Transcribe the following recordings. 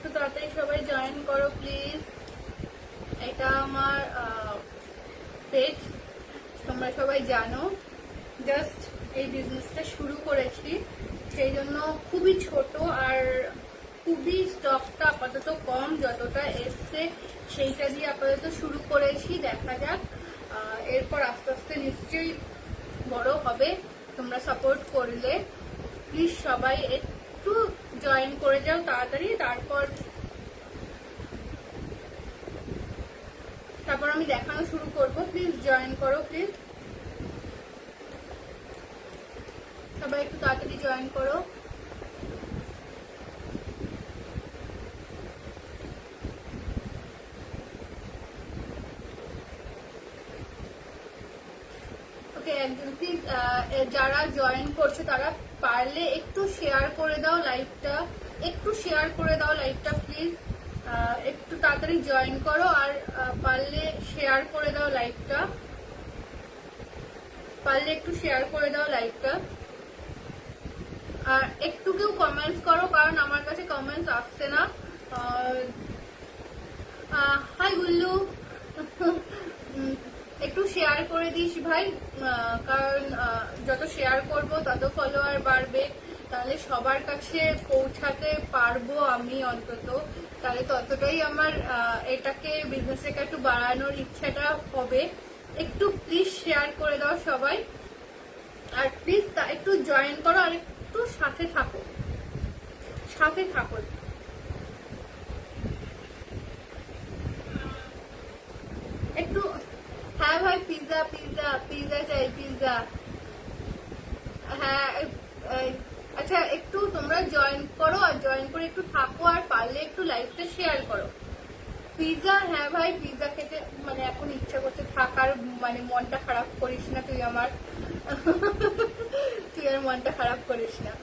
একটু তাড়াতাড়ি সবাই জয়েন করো প্লিজ। এটা আমার পেজ, তোমরা সবাই জানো। জাস্ট এই বিজনেসটা শুরু করেছি, সেই জন্য খুবই ছোট আর খুবই স্টকটা আপাতত কম, যতটা এসছে সেইটা দিয়ে আপাতত শুরু করেছি। দেখা যাক, এরপর আস্তে আস্তে নিশ্চয়ই বড় হবে। তোমরা সাপোর্ট করলে প্লিজ সবাই একটু জয়েন করে যাও তাড়াতাড়ি। তারপর আমি দেখানো শুরু করব। প্লিজ জয়েন করো, প্লিজ সবাই একটু তাড়াতাড়ি জয়েন করো। ওকে, একজন প্লিজ যারা জয়েন করছে তারা পারলে একটু শেয়ার করে দাও লাইভটা, একটু শেয়ার করে দাও লাইভটা প্লিজ। একটু তাড়াতাড়ি জয়েন করো আর পারলে শেয়ার করে দাও লাইভটা, পারলে একটু শেয়ার করে দাও লাইভটা। আর একটু কেউ কমেন্টস করো, কারণ আমার কাছে কমেন্টস আসছে না। হাই গুল্লু, একটু শেয়ার করে দিস ভাই, কারণ যত শেয়ার করব তত ফলোয়ার বাড়বে, তাহলে সবার কাছে পৌঁছাতে পারবো আমি অন্তত, তাহলে ততটাই আমার এটাকে বিজনেসটাকে একটু বাড়ানোর ইচ্ছাটা হবে। একটু প্লিজ শেয়ার করে দাও সবাই, আর প্লিজ একটু জয়েন করো আর একটু সাথে থাকো, সাথে থাকো। একটু, হ্যাঁ ভাই, পিৎজা পিৎজা পিৎজা চাই, পিৎজা। হ্যাঁ, আচ্ছা একটু তোমরা জয়েন করো আর জয়েন করে একটু থাকো, আর পারলে একটু লাইভটা শেয়ার করো। পিৎজা, হ্যাঁ ভাই পিৎজা খেতে মানে এখন ইচ্ছা করছে, থাকার মানে মনটা খারাপ করিস না তুই আমার, তুই আর মনটা খারাপ করিস না।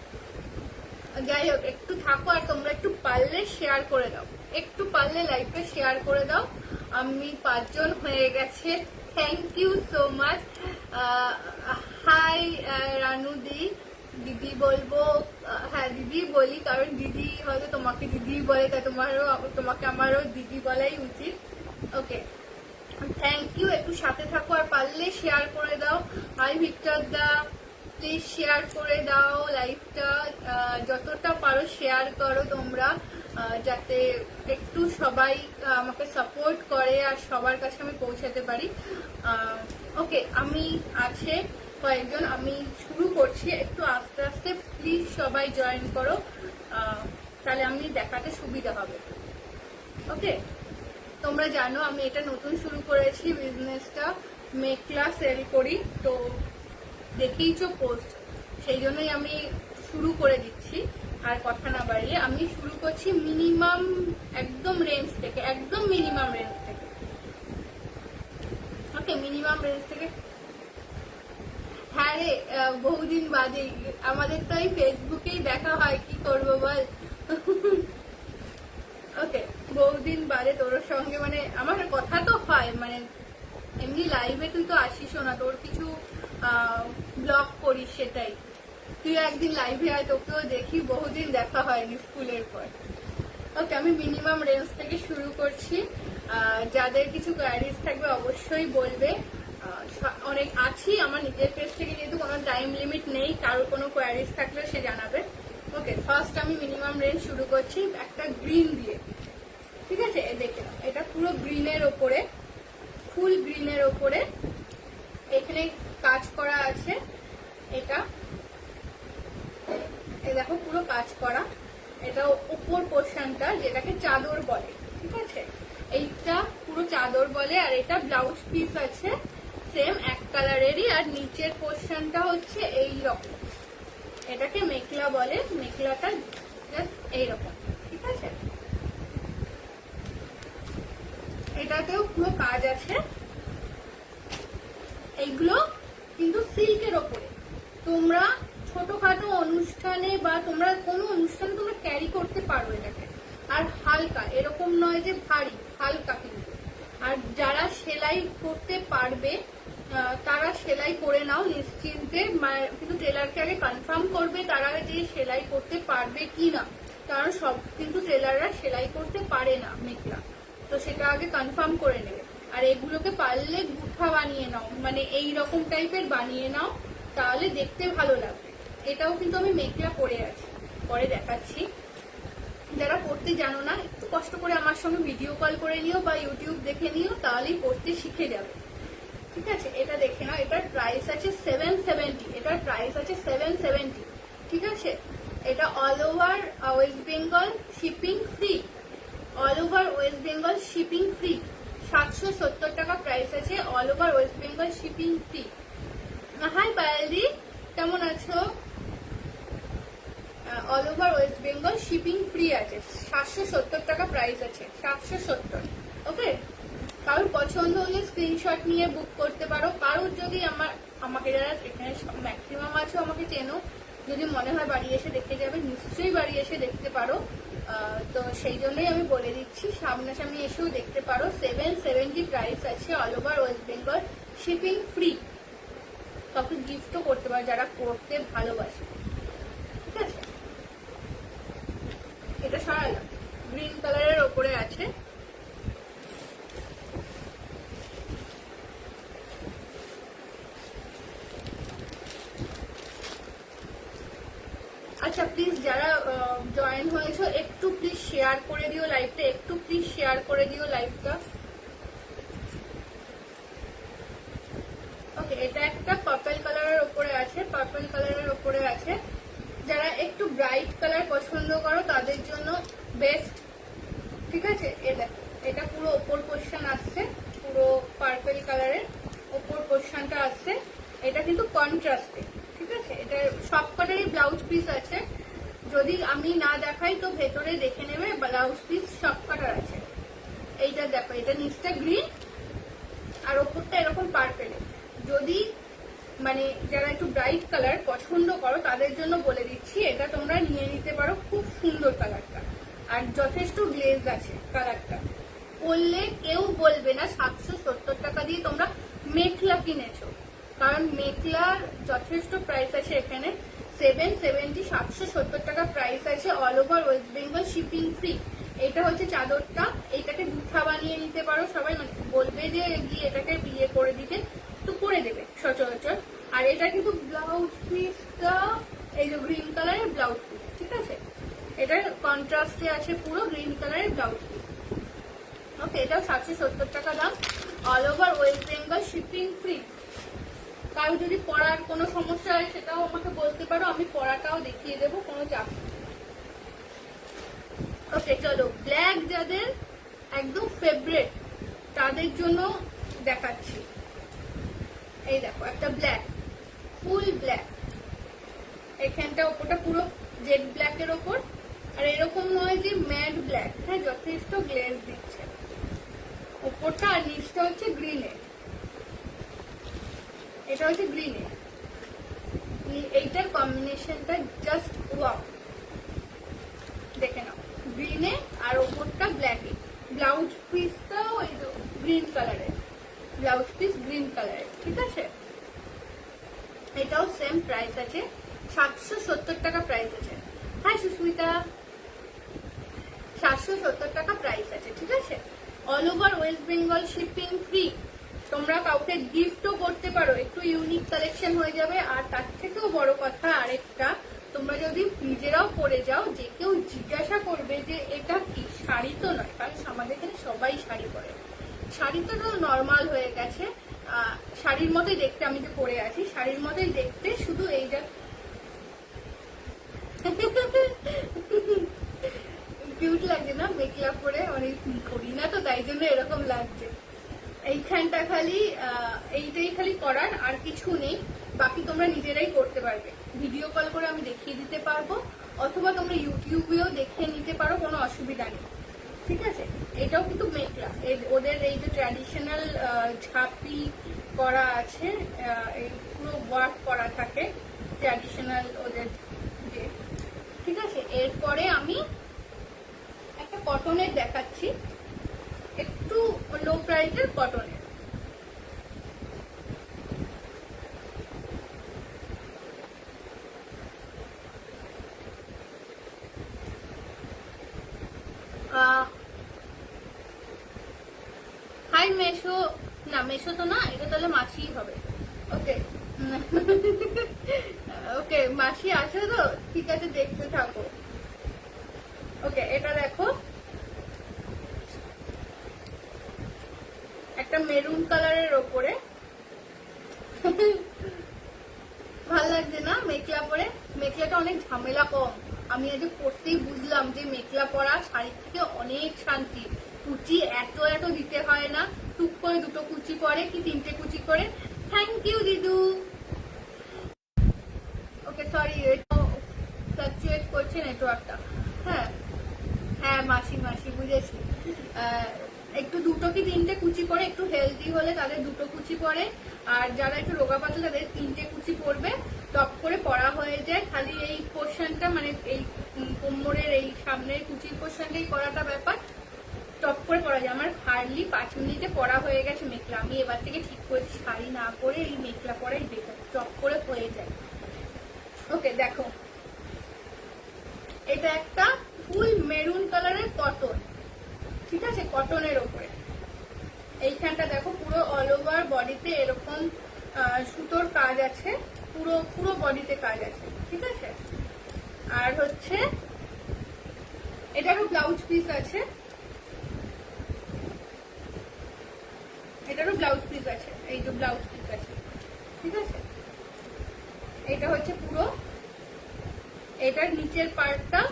যাই হোক, একটু থাকো আর তোমরা একটু পারলে শেয়ার করে দাও, একটু পারলে লাইভটা শেয়ার করে দাও। আমি 5 জন হয়ে গেছে, thank you so much. Hi রানুদি, দিদি বলবো, হ্যাঁ দিদি বলি, কারণ দিদি হয়তো তোমাকে দিদি বলে, তাই তোমাকে আমারও দিদি বলাই উচিত। Okay, thank you. একটু সাথে থাকো আর পারলে শেয়ার করে দাও। হাই ভিক্টর দা, প্লিজ শেয়ার করে দাও লাইভটা, যতটা পারো শেয়ার করো তোমরা, যাতে একটু সবাই আমাকে সাপোর্ট করে আর সবার কাছে আমি পৌঁছাতে পারি। ওকে, আমি আছে কয়েকজন, আমি শুরু করছি, একটু আস্তে আস্তে প্লিজ সবাই জয়েন করো, তাহলে আমি দেখাতে সুবিধা হবে। ওকে, তোমরা জানো আমি এটা নতুন শুরু করেছি বিজনেসটা, মেখলা সেল করি, তো দেখেইছো পোস্ট, সেই জন্যই আমি শুরু করে দিচ্ছি। আর কথা না বাড়িয়ে আমি শুরু করছি মিনিমাম একদম রেঞ্জ থেকে, একদম মিনিমাম রেঞ্জ থেকে। ওকে, মিনিমাম রেঞ্জ থেকে। হ্যাঁ রে, বহুদিন বাদে আমাদের তো এই ফেসবুকেই দেখা হয়, কি করবো বল। ওকে, বহুদিন বাদে তোর সঙ্গে মানে আমার কথা তো হয়, মানে এমনি লাইভে তুই তো আসিসও না, তোর কিছু ব্লগ করিস, সেটাই। তুই একদিন লাইভে আয়, তোকেও দেখি, বহুদিন দেখা হয়নি স্কুলের পর। ওকে, আমি মিনিমাম রেঞ্জ থেকে শুরু করছি। যাদের কিছু কোয়ারিজ থাকবে অবশ্যই বলবে, অনেক আছি আমার নিজের পেজ থেকে, যেহেতু কোনো টাইম লিমিট নেই, কারোর কোনো কোয়ারিজ থাকলে সে জানাবে। ওকে, ফার্স্ট আমি মিনিমাম রেঞ্জ শুরু করছি একটা গ্রিন দিয়ে, ঠিক আছে? দেখে নাও, এটা পুরো গ্রিনের ওপরে, ফুল গ্রিনের ওপরে এখানে কাজ করা আছে। এটা দেখো পুরো কাজ করা, এটা উপর পোর্শনটা যেটাকে চাদর বলে, ঠিক আছে? এইটা পুরো চাদর বলে, আর এটা ব্লাউজ পিস আছে সেম এক কালারেরই, আর নিচের পোর্শনটা হচ্ছে এই রকম, এটাকে মেখলা বলে। মেখলাটা জাস্ট এইরকম, ঠিক আছে? এটাতেও পুরো কাজ আছে। এইগুলো কিন্তু সিল্কের ওপরে, তোমরা ছোটখাটো অনুষ্ঠানে বা তোমরা কোনো অনুষ্ঠানে তোমরা ক্যারি করতে পারো এটাকে। আর হালকা, এরকম নয় যে ভারী, হালকা কিন্তু। আর যারা সেলাই করতে পারবে তারা সেলাই করে নাও নিশ্চিন্তে, কিন্তু টেলারকে আগে কনফার্ম করবে তারা যে সেলাই করতে পারবে কি না, কারণ সব কিন্তু টেলাররা সেলাই করতে পারে না মেখলা, তো সেটা আগে কনফার্ম করে নেবে। আর এগুলোকে পারলে গুঠা বানিয়ে নাও, মানে এই রকম টাইপের বানিয়ে নাও, তাহলে দেখতে ভালো লাগবে। এটাও কিন্তু আমি মেখলা পরে আছি, পরে দেখাচ্ছি। যারা পড়তে জানো না, একটু কষ্ট করে আমার সঙ্গে ভিডিও কল করে নিও বা ইউটিউব দেখে নিও, তাহলেই পড়তে শিখে যাবে। ঠিক আছে, এটা দেখে নাও। এটার প্রাইস আছে 770, এটার প্রাইস আছে 770। ঠিক আছে, এটা all over West Bengal shipping free, all over West Bengal shipping free. 770 টাকা প্রাইস আছে, all over West Bengal shipping free. Hi পায়েলদি, কেমন আছো? All over West Bengal shipping free আছে, 770 টাকা প্রাইস আছে, 770। ওকে, কারোর পছন্দ হলে স্ক্রিনশট নিয়ে বুক করতে পারো। কারোর যদি আমাকে যারা এখানে ম্যাক্সিমাম আছে আমাকে চেনো, যদি মনে হয় বাড়ি এসে দেখে যাবে, নিশ্চয়ই বাড়ি এসে দেখতে পারো। তো সেই জন্যই আমি বলে দিচ্ছি, সামনাসামনি এসেও দেখতে পারো। 770 প্রাইস আছে, all over West Bengal shipping free. কাউকে গিফটও করতে পারো যারা করতে ভালোবাসে। ঠিক আছে, এটা সরালাম, গ্রিন কালারের ওপরে আছে। আচ্ছা প্লিজ যারা জয়েন হয়েছো একটু প্লিজ শেয়ার করে দিও লাইভটা, একটু প্লিজ শেয়ার করে দিও লাইভটা। ওকে, এটা একটা পার্পল কালারের উপরে আছে, পার্পল কালারের উপরে আছে। যারা একটু ব্রাইট কালার পছন্দ করো তাদের জন্য বেস্ট। ঠিক আছে, এটা পুরো ওপর পোর্শন আসছে, পুরো পার্পল কালারের ওপর পোর্শনটা আসছে। এটা কিন্তু কন্ট্রাস্টে। ঠিক আছে, এটা সবকটারই ব্লাউজ পিস আছে, যদি আমি না দেখাই তো ভেতরে দেখে নেবে, ব্লাউজ পিস সবকটার আছে। এইটা দেখো, এটা নিচটা গ্রিন আর ওপরটা এরকম পার্পেল। যদি মানে যারা একটু ব্রাইট কালার পছন্দ করো তাদের জন্য বলে দিচ্ছি, এটা তোমরা নিয়ে নিতে পারো, খুব সুন্দর কালারটা, আর যথেষ্ট গ্লেজ আছে কালারটা। পরলে কেউ বলবে না 770 টাকা দিয়ে তোমরা মেখলা কিনেছো, কারণ মেখলার যথেষ্ট প্রাইস আছে এখানে। 770, 770 টাকা প্রাইস আছে, all over West Bengal shipping free. এটা হচ্ছে চাদরটা, এইটাকে গুঠা বানিয়ে নিতে পারো সবাই, মানে বলবে যে গিয়ে এটাকে বিয়ে করে দিতে, তো করে দেবে সচরাচর। আর এটা কিন্তু ব্লাউজ পিসটা এই যে গ্রিন কালারের ব্লাউজ পিস। ঠিক আছে, এটার কন্ট্রাস্টে আছে পুরো গ্রিন কালারের ব্লাউজ পিস। ওকে, এটাও 770 টাকা দাম, all over West Bengal shipping free. কারো যদি পড়ার কোনো সমস্যা হয় সেটাও আমাকে বলতে পারো, আমি পড়াটাও দেখিয়ে দেবো, কোনো চাপ নেই। ওকে চলো, ব্ল্যাক যাদের একদম ফেভারিট তাদের জন্য দেখাচ্ছি। এই দেখো একটা ব্ল্যাক, ফুল ব্ল্যাক, এখানটা ওপরটা পুরো জেড ব্ল্যাকের ওপর, আর এরকম নয় যে ম্যাট ব্ল্যাক, হ্যাঁ যথেষ্ট গ্লেজ দিচ্ছে ওপরটা, আর নিচটা হচ্ছে গ্রিনে, এটা হচ্ছে গ্রিনে। এইটার কম্বিনেশনটা জাস্ট ওয়াও, দেখে নাও, গ্রিনে আর ওপরটা ব্ল্যাকে। ব্লাউজ পিসটাও এই গ্রিন কালারের, ব্লাউজ পিস গ্রিন কালারের। ঠিক আছে, এটাও সেম প্রাইস আছে, 770 টাকা প্রাইস আছে। হ্যাঁ সুস্মিতা, 770 টাকা প্রাইস আছে। ঠিক আছে, all over West Bengal shipping free. তোমরা কাউকে গিফটও করতে পারো, একটু ইউনিক কালেকশন হয়ে যাবে। আর তার থেকেও বড় কথা আরেকটা, তোমরা যদি নিজেরাও পরে যাও, যে কেউ জিজ্ঞাসা করবে যে এটা কি, শাড়ি তো নয়, কারণ আমাদের এখানে সবাই শাড়ি পরে, শাড়ি তো নর্মাল হয়ে গেছে, শাড়ির মতোই দেখতে, আমি যে পরে আছি শাড়ির মতোই দেখতে, শুধু এই যা কিউট লাগছে না মেকআপ করে, অনেক করি না তো তাই জন্য এরকম লাগছে। এইখানটা খালি এইটাই খালি করার, আর কিছু নেই, বাকি তোমরা নিজেরাই করতে পারবে। ভিডিও কল করে আমি দেখিয়ে দিতে পারবো, অথবা তোমরা ইউটিউবেও দেখে নিতে পারো, কোনো অসুবিধা নেই। ঠিক আছে, এটাও কিন্তু মেকলা, ওদের এই যে ট্র্যাডিশনাল ঝাঁপি করা আছে, এই পুরো ওয়ার্ক করা থাকে ট্র্যাডিশনাল ওদের যে। ঠিক আছে, এরপরে আমি একটা কটনের দেখাচ্ছি, একটু লো প্রাইসের কটনের। মেশো, না মেশো তো না, এটা তাহলে মাসিই হবে। ওকে ওকে, মাসি আছে তো, ঠিক আছে দেখতে থাকো। ওকে, এটা দেখো একটা মেরুন কালারের ওপরে, ভাল লাগছে না মেখলা পরে? মেখলাটা অনেক ঝামেলা কম। আমি আজ পড়তেই বুঝলাম যে মেখলা পরা শাড়ির থেকে অনেক শান্তি। কুচি এত এত দিতে হয় না, টুক করে দুটো কুচি পরে কি তিনটে কুচি করে। থ্যাংক ইউ দিদু। ওকে সরি, ফ্লাকচুয়েট করছে নেটওয়ার্কটা। হ্যাঁ হ্যাঁ মাসি মাসি বুঝেছি। একটু দুটো কি তিনটে কুচি পরে, একটু হেলদি হলে তাদের দুটো কুচি পরে, আর যারা একটু রোগা পাতলা তাদের তিনটে কুচি পরবে, টপ করে পরা হয়ে যায়। খালি এই পোর্শনটা মানে এই কোমরের এই সামনের কুচির পোর্শনটাই করাটা ব্যাপার, টপ করে পরা যায়। আমার হার্ডলি 5 মিনিটে পরা হয়ে গেছে মেখলা। আমি এবার থেকে ঠিক করেছি শাড়ি না পরে এই মেখলা পরাই বেটার, টপ করে হয়ে যায়। ওকে দেখো, এটা একটা ফুল মেরুন কালারের কটন, ঠিক আছে, কটনের ওপরে। এইখানটা দেখো পুরো অল ওভার বডিতে এরকম সুতোর কাজ আছে, পুরো পুরো বডিতে কাজ আছে, ঠিক আছে। আর হচ্ছে এটারও ব্লাউজ পিস আছে, এটারও ব্লাউজ পিস আছে, এই যে ব্লাউজ পিস আছে, ঠিক আছে। এটা হচ্ছে পুরো, এটার নিচের পার্টটা,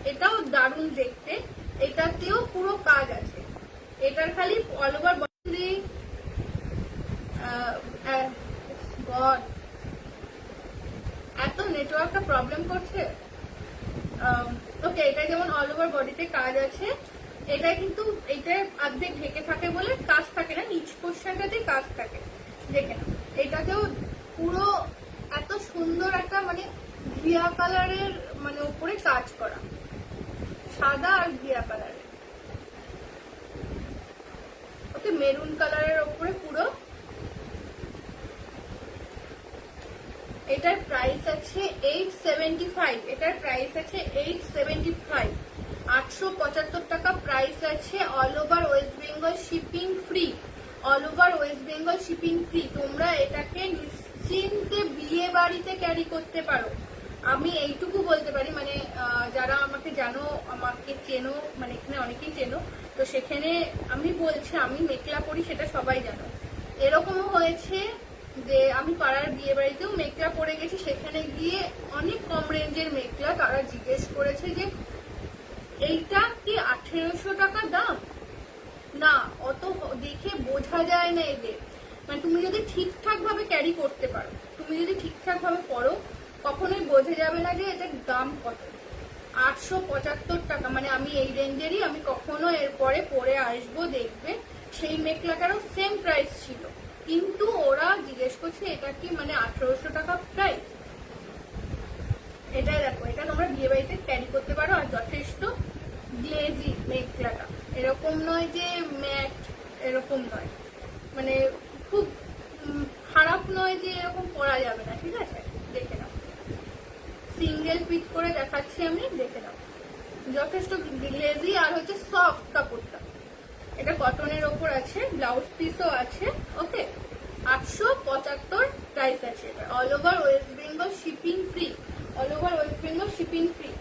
এটাও দারুণ দেখতে, এটাতেও পুরো কাজ আছে। এটার খালি অল ওভার বডি, গড এত নেটওয়ার্কটা প্রবলেম করছে। ওকে, এটা যেমন অল ওভার বডিতে কাজ আছে, এটা কিন্তু এটা অর্ধেক ঢেকে থাকে বলে কাজ থাকে না, নিচ পোর্শনটাতে কাজ থাকে, দেখে না। এটাতেও পুরো এত সুন্দর একটা মানে ঘিয়া কালারের মানে উপরে কাজ করা, সাদা আর ঘিয়া কালারের। ওকে, মেরুন কালারের উপরে পুরো। এটার প্রাইস আছে 875, এটার প্রাইস আছে 875, 875 টাকা প্রাইস আছে। All over West Bengal shipping free, all over West Bengal shipping free. তোমরা এটাকে নিশ্চিন্তে বিয়ে বাড়িতে ক্যারি করতে পারো। আমি এইটুকু বলতে পারি, মানে যারা আমাকে জানো, আমাকে চেনো, মানে এখানে অনেকেই চেনো, তো সেখানে আমি বলছি আমি মেখলা পরি সেটা সবাই জানো। এরকমও হয়েছে যে আমি পাড়ার বিয়ে বাড়িতেও মেখলা পরে গেছি, সেখানে গিয়ে অনেক কম রেঞ্জের মেখলা, তারা জিজ্ঞেস করেছে যে এইটা কি 1800 টাকা দাম? না, অত দেখে বোঝা যায় না এদের। মানে তুমি যদি ঠিকঠাক ভাবে ক্যারি করতে পারো, তুমি যদি ঠিকঠাক ভাবে পরো, কখনোই বোঝা যাবে না যে এটার দাম কত। 875 টাকা, মানে আমি এই রেঞ্জেরই আমি কখনো এরপরে পরে আসবো, দেখবে সেই মেখলাটারও সেম প্রাইস ছিল, কিন্তু ওরা জিজ্ঞেস করছে এটা কি মানে 1800 টাকা প্রাইস। এটা দেখো, এটা তোমরা বিয়ে বাড়িতে ক্যারি করতে পারো, আর যথেষ্ট গ্লেজি মেখলাটা, এরকম নয় যে ম্যাট, এরকম নয়, মানে খুব খারাপ নয় যে এরকম পরা যাবে না, ঠিক আছে। দেখে নাও, সিঙ্গেল পিক করে দেখাচ্ছি আমি, দেখে নাও, যথেষ্ট গ্লেজি আর হচ্ছে সফট কাপড়টা। এটা কটনের ওপর আছে, ব্লাউজ পিসও আছে। ওকে, 875 প্রাইস আছে এটা। All over West Bengal shipping free, all over West Bengal shipping free.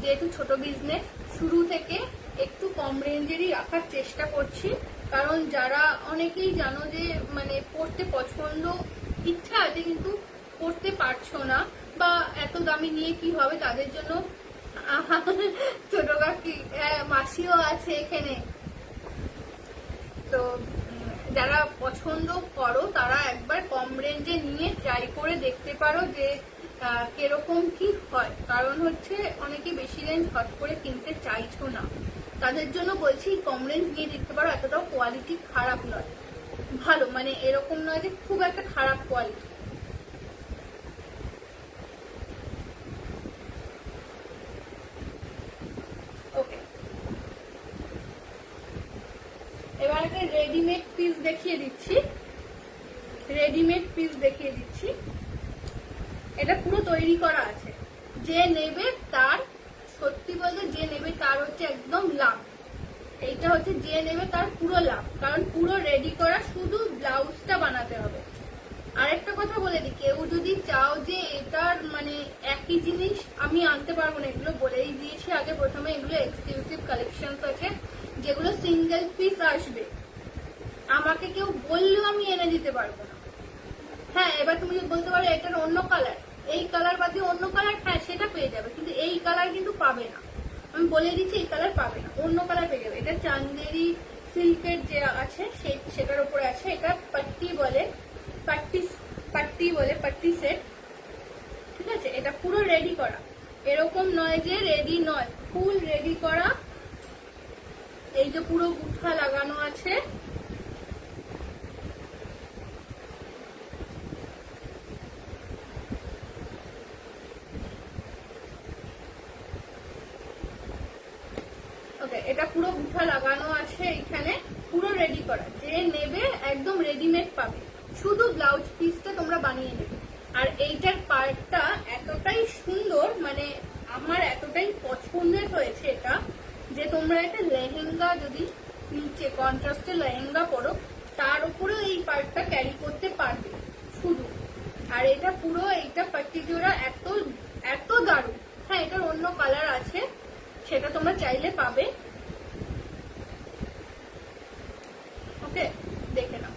যেহেতু ছোট বিজনেস, শুরু থেকে একটু কম রেঞ্জেরই রাখার চেষ্টা করছি, কারণ যারা অনেকেই জানো যে মানে পড়তে পছন্দ, ইচ্ছা আছে কিন্তু পড়তে পারছো না, বা এত দামি নিয়ে কি হবে, তাদের জন্য ছোট কাকি মাসিও আছে এখানে। তো যারা পছন্দ করো তারা একবার কম রেঞ্জে নিয়ে ট্রাই করে দেখতে পারো যে কিরকম কি হয়, কারণ হচ্ছে অনেকে বেশি রেঞ্জ হট করে কিনতে চাইছো না, তাদের জন্য বলছি কম রেঞ্জ নিয়ে দেখতে পারো। এতটাও কোয়ালিটি খারাপ নয়, ভালো, মানে এরকম নয় যে খুব একটা খারাপ কোয়ালিটি। ওকে, এবার একটা রেডিমেড পিস দেখিয়ে দিচ্ছি, রেডিমেড পিস দেখিয়ে দিচ্ছি। এটা পুরো তৈরি করা আছে, যে নেবে তার, সত্যি বলতে যে নেবে তার হচ্ছে একদম লাভ। এইটা হচ্ছে যে নেবে তার পুরো লাভ, কারণ পুরো রেডি করা, শুধু ব্লাউজটা বানাতে হবে। আরেকটা কথা বলে দিই, কেউ যদি চাও যে এটার মানে একই জিনিস আমি আনতে পারবো না, এগুলো বলেই দিয়েছি আগে প্রথমে, এগুলো এক্সক্লুসিভ কালেকশন আছে যেগুলো সিঙ্গেল পিস আসবে, আমাকে কেউ বললেও আমি এনে দিতে পারবো না। হ্যাঁ, এবার তুমি বলতে পারো এটার অন্য কালার, এই কালার বাদে অন্য কালার, হ্যাঁ সেটা পেয়ে যাবে, কিন্তু এই কালার কিন্তু পাবে না, আমি বলে দিচ্ছি এই কালার পাবে না, অন্য কালার পেয়ে যাবে। এটা চান্দেরি সিল্কের যে আছে সেটার উপরে আছে, এটা পাট্টি বলে, পাট্টি বলে, পাট্টি সেট, ঠিক আছে। এটা পুরো রেডি করা, এরকম নয় যে রেডি নয়, ফুল রেডি করা। এই যে পুরো গুঠা লাগানো আছে, এটা পুরো গুঠা লাগানো আছে এখানে, পুরো রেডি করা, যে নেবে একদম রেডিমেড পাবে, শুধু ব্লাউজ পিসটা তোমরা বানিয়ে নেবে। আর এইটার পার্টটা এতটাই সুন্দর, মানে আমার এতটাই পছন্দের হয়েছে এটা, যে তোমরা একটা লেহেঙ্গা যদি নিচে কন্ট্রাস্টে লেহেঙ্গা পরো, তার উপরেও এই পার্টটা ক্যারি করতে পারবে শুধু। আর এটা পুরো এইটা পাট্টি জোড়া এত এত দারুণ। হ্যাঁ, এটার অন্য কালার আছে, সেটা তোমরা চাইলে পাবে। ওকে, দেখে নাও,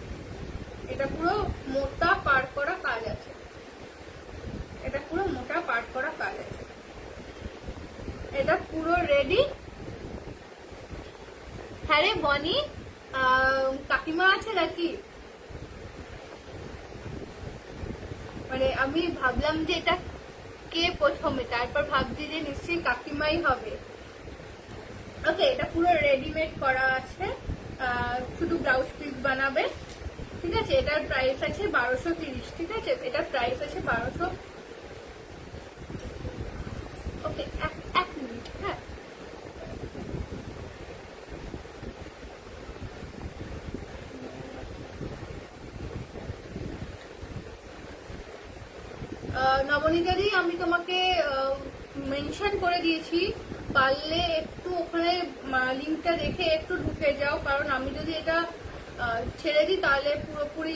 এটা পুরো মোটা পার করা কাজ আছে, এটা পুরো মোটা পার করা কাজ আছে, এটা পুরো রেডি। হ্যাঁ রে বনি, কাকিমা আছে নাকি? মানে আমি ভাবলাম যে এটা কে প্রথমে, তারপর ভাবছি যে নিশ্চয়ই কাকিমাই হবে। ওকে, এটা পুরো রেডিমেড করা আছে, শুধু ব্লাউজ পিস বানাবে, ঠিক আছে। এটার প্রাইস আছে 1230, ঠিক আছে, এটার প্রাইস আছে 1200। ওকে, এক মিনিট। হ্যাঁ, নবনীতাদি আমি তোমাকে মেনশন করে দিয়েছি, পারলে একটু ওখানে লিঙ্কটা দেখে একটু ঢুকে যাও, কারণ আমি যদি এটা ছেড়ে দিই তাহলে পুরোপুরি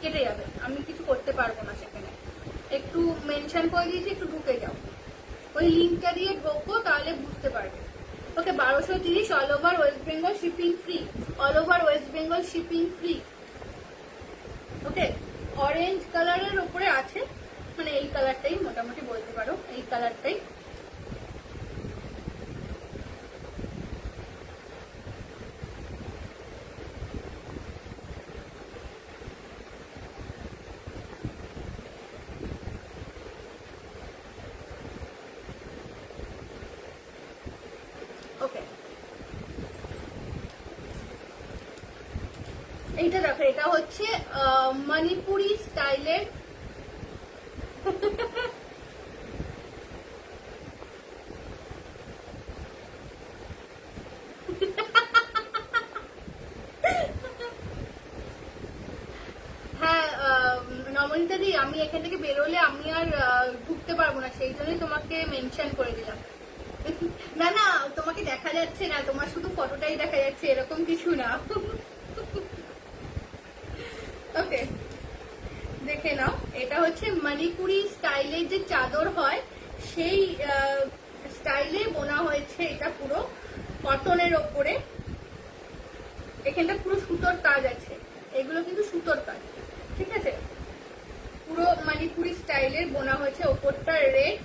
কেটে যাবে, আমি কিছু করতে পারবো না সেখানে। একটু মেনশন করে দিয়েছি, একটু ঢুকে যাও, ওই লিঙ্কটা দিয়ে ঢোকো, তাহলে বুঝতে পারবে। Okay, 1230, all over West Bengal shipping free, all over West Bengal shipping free. Okay, orange কালারের উপরে আছে, মানে এই কালারটাই মোটামুটি বলতে পারো, এই কালারটাই। ওকে, এইটা দেখো, এটা হচ্ছে মণিপুরি স্টাইলের হ্যাঁ নবনীতা দি, আমি এখান থেকে বেরোলে আমি আর ঢুকতে পারবো না, সেই জন্যই তোমাকে মেনশন করে দিলাম। না না, তোমাকে দেখা যাচ্ছে না, তোমার শুধু ফটোটাই দেখা যাচ্ছে, এরকম কিছু না। ওকে, দেখে নাও, এটা হচ্ছে মণিপুরি স্টাইলের যে চাদর হয় সেই স্টাইলে বোনা হয়েছে, এটা পুরো কটনের ওপরে, এখানটা পুরো সুতোর কাজ আছে, এগুলো কিন্তু সুতোর কাজ, ঠিক আছে। পুরো মণিপুরি স্টাইলের বোনা হয়েছে, ওপরটা রেড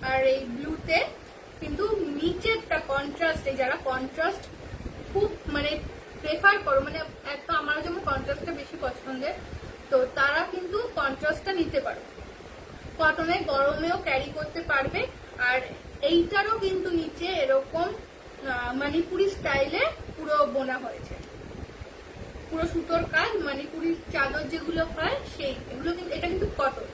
আর এই ব্লুতে, কিন্তু নিচেরটা কন্ট্রাস্ট, যারা কন্ট্রাস্ট খুব মানে প্রেফার করো, মানে একটা আমার যেমন কন্ট্রাস্টটা বেশি পছন্দের, তো তারা কিন্তু কন্ট্রাস্টটা নিতে পারো, কটনে গরমেও ক্যারি করতে পারবে। আর এইটারও কিন্তু নিচে এরকম মণিপুরি স্টাইলে পুরো বোনা হয়েছে, পুরো সুতোর কাজ, মণিপুরি চাদর যেগুলো হয় সেই, এগুলো কিন্তু, এটা কিন্তু কটন,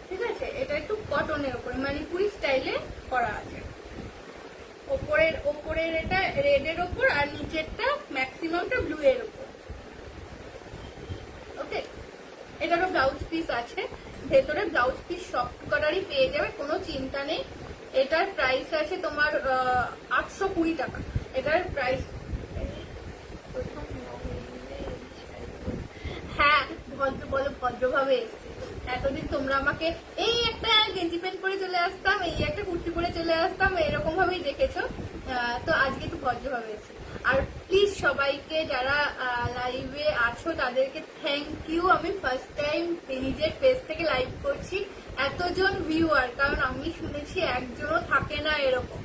ঠিক আছে, এটা একটু কটনের উপরে মণিপুরি স্টাইলে করা আছে। ওপরের এটা রেডের ওপর, আর নিচেরটা ম্যাক্সিমামটা ব্লু এর উপর। ওকে, এটারও ব্লাউজ পিস আছে, ভেতরে ব্লাউজ পিস সফট কালারই পেয়ে যাবে, কোনো চিন্তা নেই। এটার প্রাইস আছে তোমার 820 টাকা, এটা যেটার প্রাইস, হ্যাঁ ভদ্র বলো, ভদ্রভাবে এসছে। এতদিন তোমরা আমাকে এই একটা গেঞ্জি প্যান্ট পরে চলে আসতাম, এই একটা কুর্তি পরে চলে আসতাম, এরকম ভাবেই দেখেছো। তো আজকে একটু ভদ্রভাবে এসছে। আর প্লিজ সবাইকে যারা লাইভে আছো তাদেরকে থ্যাংক ইউ। আমি ফার্স্ট টাইম নিজের পেজ থেকে লাইভ করছি, এতজন ভিউয়ার, কারণ আমি শুনেছি একজনও থাকে না এরকম।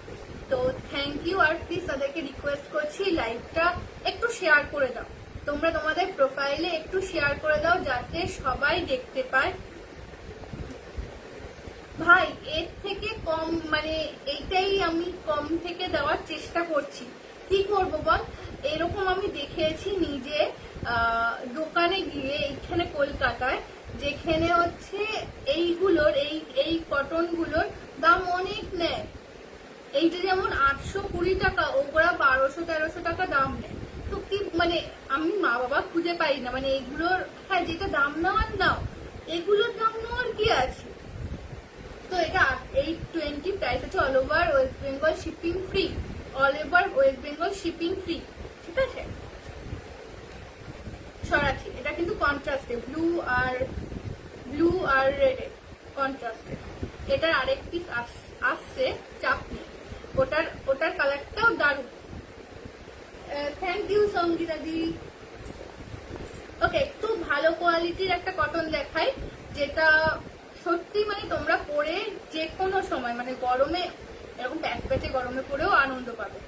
তো থ্যাংক ইউ। আর প্লিজ তাদেরকে রিকোয়েস্ট করছি লাইভটা একটু শেয়ার করে দাও, তোমরা তোমাদের প্রোফাইলে একটু শেয়ার করে দাও যাতে সবাই দেখতে পায়। ভাই এর থেকে কম মানে এইটাই আমি কম থেকে দেওয়ার চেষ্টা করছি, কি করবো বল। এরকম আমি দেখেছি নিজে দোকানে গিয়ে এইখানে কলকাতায়, যেখানে হচ্ছে এইগুলোর এই কটন গুলোর দাম অনেক নেয়। এইটা যেমন 820 টাকা, ওরা 1200-1300 টাকা দাম নেয়। তো কি মানে আমি মা বাবা খুঁজে পাই না, মানে এগুলোর হ্যাঁ যেটা দাম নেওয়ার নাও, এগুলোর দাম নেওয়ার কি আছে। তো এটা 820 প্রাইস আছে, all over West Bengal shipping free, all over West Bengal shipping free, ঠিক আছে। সরাচ্ছি, এটা কিন্তু কন্ট্রাস্টে, ব্লু আর রেডে কন্ট্রাস্টে। এটার আরেক পিস আসছে চাপনি, ওটার কালারটাও দারুণ। থ্যাংক ইউ সঙ্গীতা দি। ওকে, একটু ভালো কোয়ালিটির একটা কটন দেখাই, যেটা সত্যি মানে তোমরা পরে যে কোনো সময় মানে গরমে এরকম প্যাচে গরমে পরেও আনন্দ পাবে,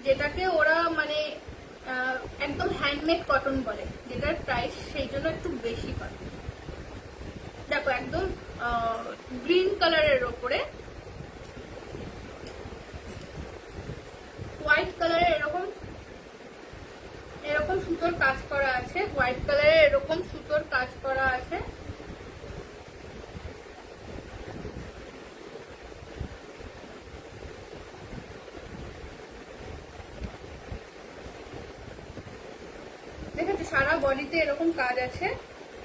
যেটাকে ওরা মানে একদম হ্যান্ডমেড কটন বলে, যেটার প্রাইস সেই জন্য একটু বেশি হয়। দেখো একদম গ্রিন কালারের ওপরে হোয়াইট কালারের এরকম সুতোর কাজ করা আছে, হোয়াইট কালারের এরকম সুতোর কাজ করা আছে। দেখেছো সারা বডিতে এরকম কাজ আছে।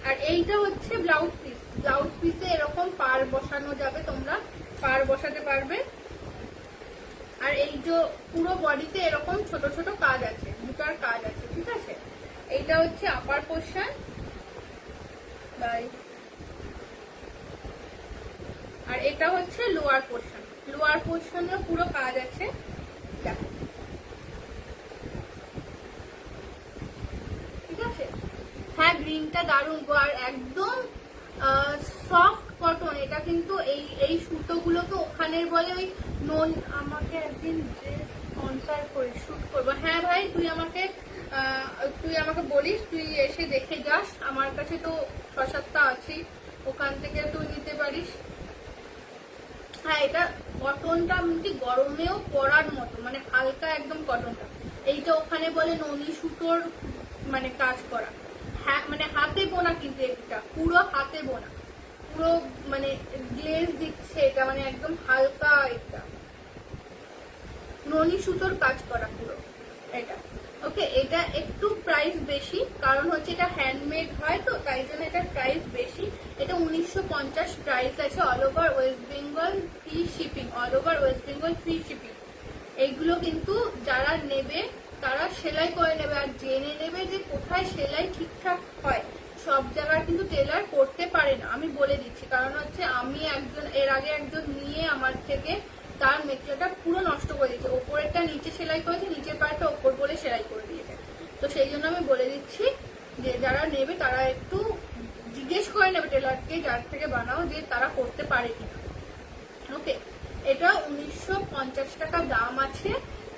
আর এইটা হচ্ছে ব্লাউজ পিস, ব্লাউজ পিসে এরকম পার বসানো যাবে, তোমরা পার বসাতে পারবে। আর এই যে পুরো বডিতে এরকম ছোট ছোট কাজ আছে, বুটার কাজ আছে, ঠিক আছে। এইটা হচ্ছে আপার পোর্শন, আর এটা হচ্ছে লোয়ার পোর্শন। লোয়ার পোর্শনেও পুরো কাজ আছে, দেখো ঠিক আছে। হ্যাঁ গ্রিনটা দারুণ গো, আর একদম সফট কটন। এটা কিন্তু এই সুতোগুলোকে ওখানের বলে ওই নন। আমাকে একদিন ড্রেস স্পন্সর করে শুট করবো। হ্যাঁ ভাই তুই আমাকে বলিস, তুই এসে দেখে যাস, আমার কাছে তো 6-7টা আছেই, ওখান থেকে তুই নিতে পারিস। হ্যাঁ এটা কটনটা এমনকি গরমেও পরার মতো, মানে হালকা একদম কটনটা। এইটা ওখানে বলে ননি সুতোর মানে কাজ করা, হ্যাঁ মানে হাতে বোনা, কিন্তু এটা পুরো হাতে বোনা, পুরো মানে গ্লেজ দিচ্ছে এটা, মানে একদম হালকা একটা ননি সুতোর কাজ করা পুরো এটা। ওকে, এটা একটু প্রাইস বেশি, কারণ হচ্ছে এটা হ্যান্ডমেড হয় তো, তাই জন্য এটার প্রাইস বেশি। এটা 1950 প্রাইস আছে, all over West Bengal free shipping, all over West Bengal free shipping. এইগুলো কিন্তু যারা নেবে তারা সেলাই করে নেবে, আর জেনে নেবে যে কোথায় সেলাই ঠিকঠাক হয়। সব জায়গার কিন্তু টেলার করতে পারে না, আমি বলে দিচ্ছি। কারণ হচ্ছে আমি এর আগে একজন নিয়ে আমার থেকে তার মেটেরিয়ালটা পুরো নষ্ট করে দিয়েছে, ওপরেরটা নিচে সেলাই করেছে, নিচের পাড়টা ওপর বলে সেলাই করে দিয়েছে। তো সেই জন্য আমি বলে দিচ্ছি যে যারা নেবে তারা একটু জিজ্ঞেস করে নেবে টেলারকে যার থেকে বানাও, যে তারা করতে পারে কিনা। ওকে, এটা 1950 টাকা দাম আছে।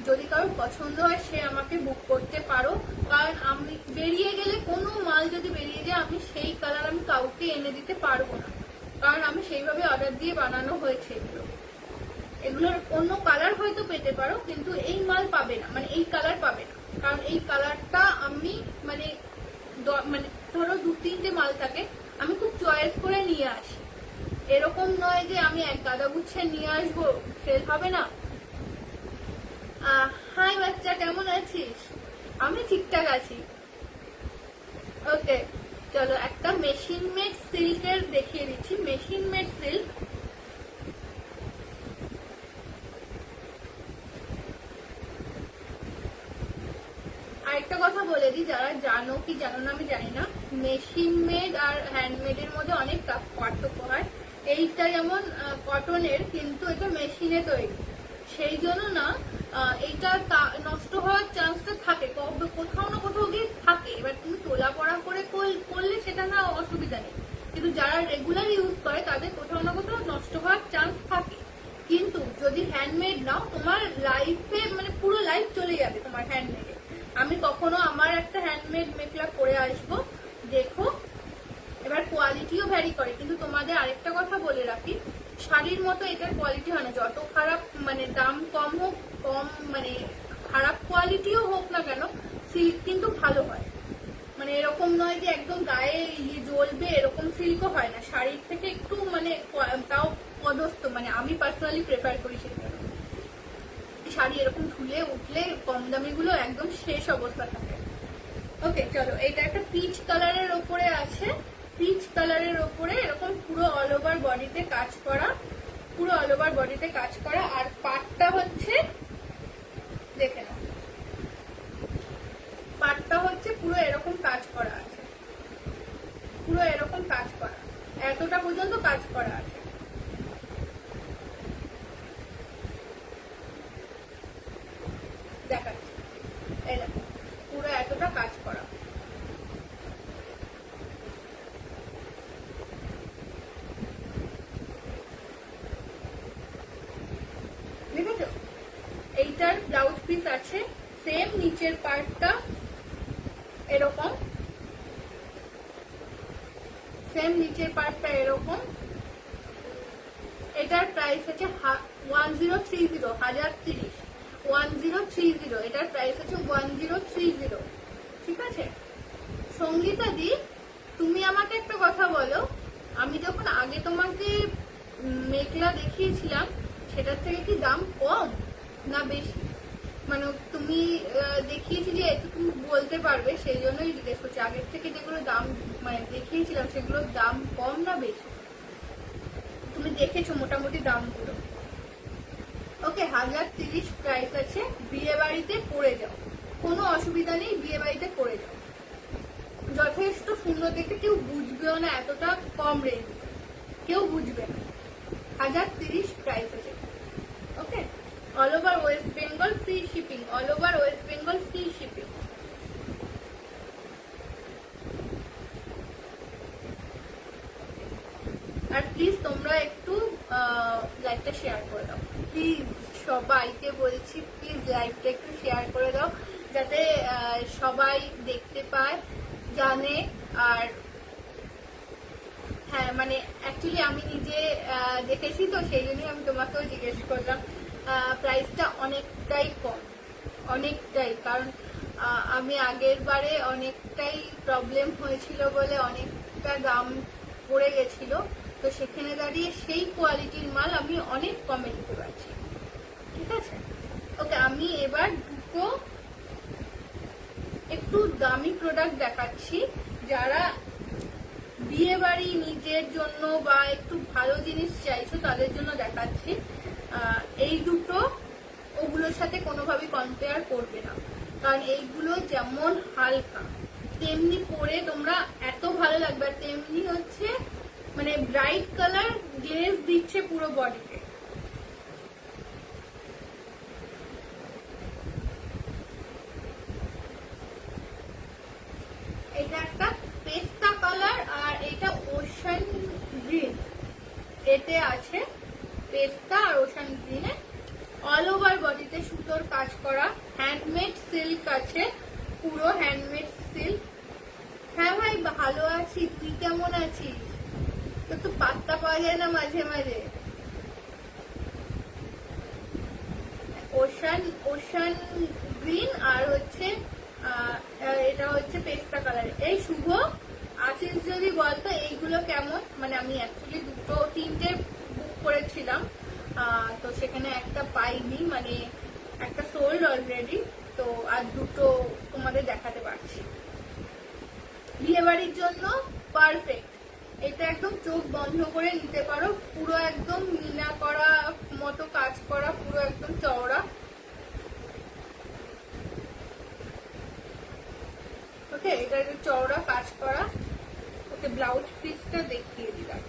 যদি কারোর পছন্দ হয় সে আমাকে বুক করতে পারো, কারণ আমি বেরিয়ে গেলে কোনো মাল যদি বেরিয়ে যায় আমি সেই কালার আমি কাউকে এনে দিতে পারবো না, কারণ আমি সেইভাবে অর্ডার দিয়ে বানানো হয়েছে। এগুলোর অন্য কালার হয়তো পেতে পারো, কিন্তু এই মাল পাবে না, মানে এই কালার পাবে না, কারণ এই কালারটা আমি মানে ধরো 2-3টে মাল থাকে, আমি খুব চয়েস করে নিয়ে আসি। এরকম নয় যে আমি এক গাদা গুচ্ছে নিয়ে আসবো, সেল হবে না। হাই বাচ্চা, কেমন আছিস? আমি ঠিকঠাক আছি। ওকে চলো একটা মেশিন মেড সিল্কের দেখিয়ে দিচ্ছি। মেশিন মেড সিল্ক, আরেকটা কথা বলে দিই, যারা জানো কি জানো না আমি জানি না, মেশিন মেড আর হ্যান্ডমেডের মধ্যে অনেক পার্থক্য হয়। এইটা যেমন কটনের, কিন্তু এটা মেশিনে তৈরি, সেই জন্য না এইটা নষ্ট হওয়ার চান্সটা থাকে, কোথাও না কোথাও গিয়ে থাকে। এবার তুমি তোলা পড়া করে করলে সেটা না অসুবিধা নেই, কিন্তু যারা রেগুলার ইউজ করে তাদের কোথাও না কোথাও নষ্ট হওয়ার চান্স থাকে। কিন্তু যদি হ্যান্ডমেড নাও, তোমার লাইফে মানে পুরো লাইফ চলে যাবে তোমার হ্যান্ডমেডে। আমি কখনো আমার একটা হ্যান্ডমেড মেখলা করে আসবো, দেখো। এবার কোয়ালিটিও ভ্যারি করে, কিন্তু তোমাদের আরেকটা কথা বলে রাখি, শাড়ির মতো এটার কোয়ালিটি হয় না। যত খারাপ মানে দাম কম হোক, কম মানে খারাপ কোয়ালিটিও হোক না কেন, সিল্ক কিন্তু ভালো হয়। মানে এরকম নয় যে একদম গায়ে জ্বলবে, এরকম সিল্কও হয় না। শাড়ির থেকে একটু মানে তাও পদস্থ, মানে আমি পার্সোনালি প্রেফার করি সেটা। শাড়ি এরকম ধুলে উঠলে কম দামি গুলো একদম শেষ অবস্থা থাকে। ওকে চলো, এটা একটা পিচ কালারের ওপরে আছে, পিচ কালারের ওপরে এরকম পুরো অল ওভার বডিতে কাজ করা, পুরো অল ওভার বডিতে কাজ করা। আর পাটটা হচ্ছে, দেখে নাও, পাটটা হচ্ছে পুরো এরকম কাজ করা আছে, পুরো এরকম কাজ করা, এতটা পর্যন্ত কাজ করা আছে। দেখাচ্ছি, এই দেখো পুরো এতটা কাজ করা। দেখেছো? এইটার ব্লাউজ পিস আছে, সেম নিচের পার্টটা এরকম, সেম নিচের পার্টটা এরকম। এটার প্রাইস আছে 1030, 1030, 1030। এটার প্রাইস আছে 1030, ঠিক আছে? সঙ্গীতা দি, তুমি আমাকে একটা কথা বলো, আমি যখন আগে তোমাকে মেখলা দেখিয়েছিলাম সেটার থেকে কি দাম কম না বেশি? মানে তুমি দেখিয়েছি যে একটু তুমি বলতে পারবে, সেই জন্যই জিজ্ঞেস করছি। আগের থেকে যেগুলো দাম মানে দেখিয়েছিলাম সেগুলোর দাম কম না বেশি? তুমি দেখেছো মোটামুটি দামগুলো? ওকে, 1030 প্রাইস আছে। বিয়ে বাড়িতে পরে যাও, কোনো অসুবিধা নেই, বিয়ে বাড়িতে পরে যাও, যথেষ্ট সুন্দর দেখতে। কেউ বুঝবেও না এতটা কম রেঞ্জ, কেউ বুঝবে না। 1030 প্রাইস আছে। Okay, all over West Bengal free shipping, all over West Bengal free shipping. আর প্লিজ তোমরা একটু লাইভটা শেয়ার করে দাও, প্লিজ সবাইকে বলছি, প্লিজ লাইভটা একটু শেয়ার করে দাও, যাতে সবাই দেখতে পায়, জানে। আর হ্যাঁ, মানে অ্যাকচুয়ালি আমি নিজে দেখেছি তো, সেই জন্যই আমি তোমাকেও জিজ্ঞেস করলাম। প্রাইসটা অনেকটাই কম, অনেকটাই, কারণ আমি আগের বারে অনেকটাই প্রবলেম হয়েছিল বলে অনেকটা দাম পড়ে গেছিল, তো সেখানে দাঁড়িয়ে সেই কোয়ালিটির মাল আমি অনেক কমে দিতে পারছি, ঠিক আছে? ওকে, আমি এবার দুটো একটু দামি প্রোডাক্ট দেখাচ্ছি, যারা বিয়ে বাড়ি নিজের জন্য বা একটু ভালো জিনিস চাইছো তাদের জন্য দেখাচ্ছি। এই দুটো ওগুলোর সাথে কোনোভাবেই কম্পেয়ার করবে না, কারণ এইগুলো যেমন হালকা তেমনি পরে তোমরা এত ভালো লাগবে, আর তেমনি হচ্ছে মানে ব্রাইট কালার গ্লেজ দিচ্ছে পুরো বডিতে। এটা একটা পেস্তা কালার, আর এটা ওশান গ্রিন, এতে আছে পেস্তা আর ওশান গ্রিনে। অল ওভার বডিতে সুতোর কাজ করা, হ্যান্ডমেড সিল্ক আছে, পুরো হ্যান্ডমেড সিল্ক। হ্যাঁ ভাই, ভালো আছি, তুই কেমন আছিস? তোর তো পাত্তা পাওয়া যায় না মাঝে মাঝে। ওশান গ্রিন আর হচ্ছে এটা হচ্ছে পেস্তা কালার। এই শুভ আছিস যদি বলতো এইগুলো কেমন? মানে আমি অ্যাকচুয়ালি দুটো তিনটে বুক করেছিলাম, তো সেখানে একটা পাইনি, মানে একটা সোল্ড অলরেডি, তো আর দুটো তোমাদের দেখাতে পারছি। বিয়ে বাড়ির জন্য পারফেক্ট, এটা একদম চোখ বন্ধ করে নিতে পারো, পুরো একদম মিনা করা মতো কাজ করা, পুরো একদম চওড়া। এটা চওড়া কাজ করা। ওকে ব্লাউজ পিসটা দেখিয়ে দিলাম।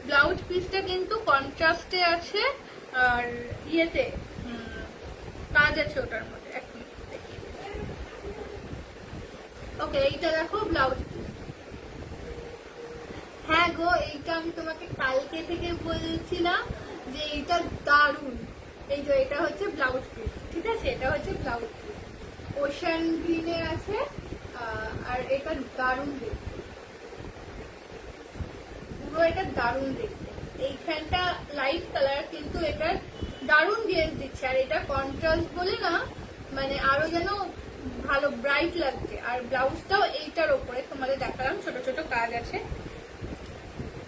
ব্লাউজ পিসটা কিন্তু কন্ট্রাস্টে আছে আর ইয়েতে কাজ আছে ওটার মধ্যে। ওকে এইটা দেখো ব্লাউজ পিস। হ্যাঁ গো, এইটা আমি তোমাকে কালকে থেকে বলছিলাম যে এইটা দারুণ। এই যে এটা হচ্ছে ব্লাউজ পিস, ঠিক আছে? এটা হচ্ছে ব্লাউজ পিস, ওশান গ্রিনে আছে। আর এটা দারুণ দেখতে, পুরো এটা দারুণ দেখতে। এইখানটা লাইট কালার কিন্তু এটার দারুণ গ্লেজ দিচ্ছে। আর এটা কন্ট্রাস্ট বলে না, মানে আরো যেন ভালো ব্রাইট লাগছে। আর ব্লাউজটাও এইটার ওপরে তোমাদের দেখালাম, ছোট ছোট কাজ আছে,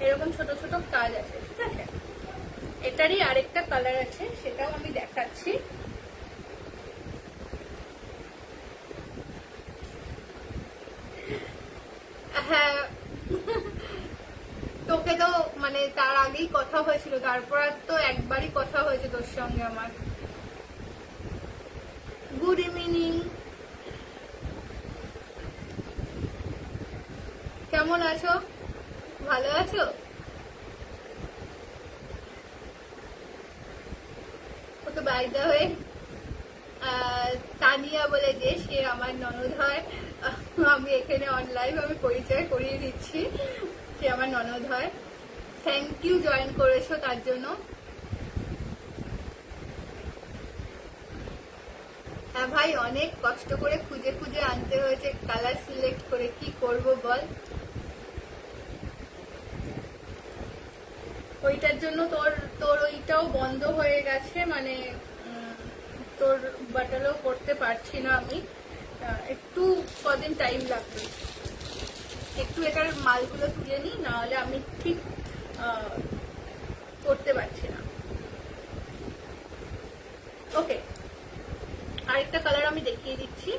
এরকম ছোট ছোট কাজ আছে, ঠিক আছে? এটারই আরেকটা কালার আছে, সেটাও আমি দেখাচ্ছি। হ্যাঁ, তোকে তো মানে তার আগেই কথা হয়েছিল, তারপর আর তো একবারই কথা হয়েছে তোর সঙ্গে আমার। গুড ইভিনিং, কেমন আছো? ভালো আছো? ওকে বাইদা হয়ে তানিয়া বলে যে সে আমার ননদ হয়। আমি এখানে অনলাইন আমি পরিচয় করিয়ে দিচ্ছি, সে আমার ননদ হয়। থ্যাংক ইউ জয়েন করেছো তার জন্য। হ্যাঁ ভাই, অনেক কষ্ট করে খুঁজে খুঁজে আনতে হয়েছে, কালার সিলেক্ট করে। কি করব বল? ওইটার জন্য তোর তোর ওইটাও বন্ধ হয়ে গেছে, মানে তোর বাটালও করতে পারছি না আমি। একটু কদিন টাইম লাগবে, একটু এটার মালগুলো তুলে নিই, নাহলে আমি ঠিক করতে পারছি না। ওকে, আরেকটা কালার আমি দেখিয়ে দিচ্ছি।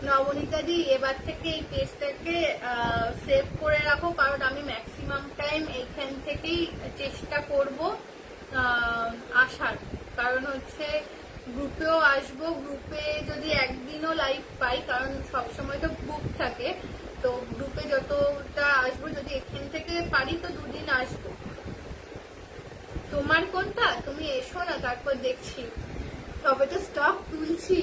নবনীতা দি, এবার থেকে এই পেজটাকে সেভ করে রাখো, কারণ আমি ম্যাক্সিমাম টাইম এইখান থেকেই চেষ্টা করব আসার। কারণ হচ্ছে গ্রুপেও আসবো, গ্রুপে যদি একদিনও লাইভ পাই, কারণ সবসময় তো গ্রুপ থাকে, তো গ্রুপে যতটা আসবো, যদি এখান থেকে পারি তো 2 দিন আসবো। তোমার কোনটা? তুমি এসো না, তারপর দেখছি। তবে তো স্টক তুলছি।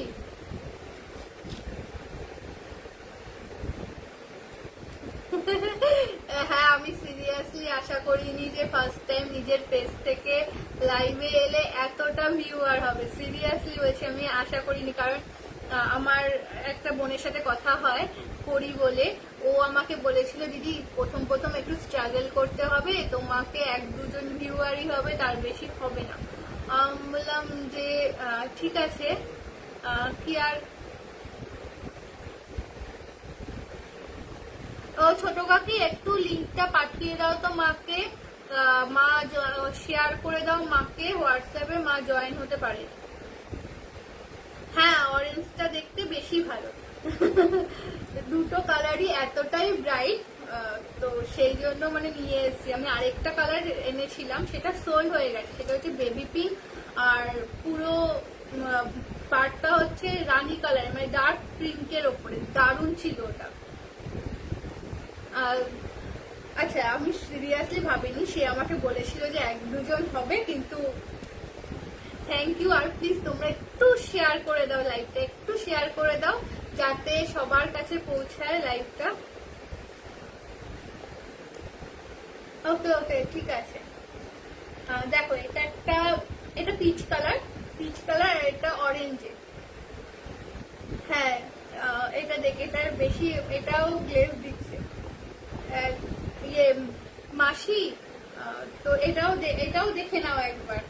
হ্যাঁ, আমি সিরিয়াসলি আশা করিনি যে ফার্স্ট টাইম নিজের পেজ থেকে লাইভে এলে এতটা ভিউয়ার হবে। সিরিয়াসলি বলছি, আমি আশা করিনি। কারণ আমার একটা বোনের সাথে কথা হয় করি বলে, ও আমাকে বলেছিল দিদি প্রথম প্রথম একটু স্ট্রাগল করতে হবে, তোমাকে 1-2 জন ভিউয়ারই হবে, তার বেশি হবে না। বললাম যে ঠিক আছে, কি আর। ছোট কাকি, একটু লিঙ্কটা পাঠিয়ে দাও তো মাকে, মা শেয়ার করে দাও মাকে হোয়াটসঅ্যাপে, মা জয়েন হতে পারে। হ্যাঁ, অরেঞ্জটা দেখতে বেশি ভালো। দুটো কালারই এতটাই ব্রাইট, তো সেই জন্য মানে নিয়ে এসেছি। আমি আরেকটা কালার এনেছিলাম, সেটা সোল হয়ে গেছে, সেটা হচ্ছে বেবি পিঙ্ক। আর পুরো পার্টটা হচ্ছে রানী কালার, মানে ডার্ক পিঙ্কের ওপরে, দারুণ ছিল ওটা। আচ্ছা, আমি সিরিয়াসলি ভাবিনি, সে আমাকে বলেছিল যে 1-2 জন হবে, কিন্তু থ্যাংক ইউ। আর প্লিজ তোমরা একটু শেয়ার করে দাও লাইভটা, একটু শেয়ার করে দাও যাতে সবার কাছে পৌঁছায় লাইভটা। ওকে ওকে, ঠিক আছে। দেখো, এটা পিচ কালার, পিচ কালার, আর এটা অরেঞ্জে। হ্যাঁ, এটা দেখে, এটার বেশি, এটাও গ্লেজ দিচ্ছে ইয়ে মাসি। তো এটাও দেখে নাও একবার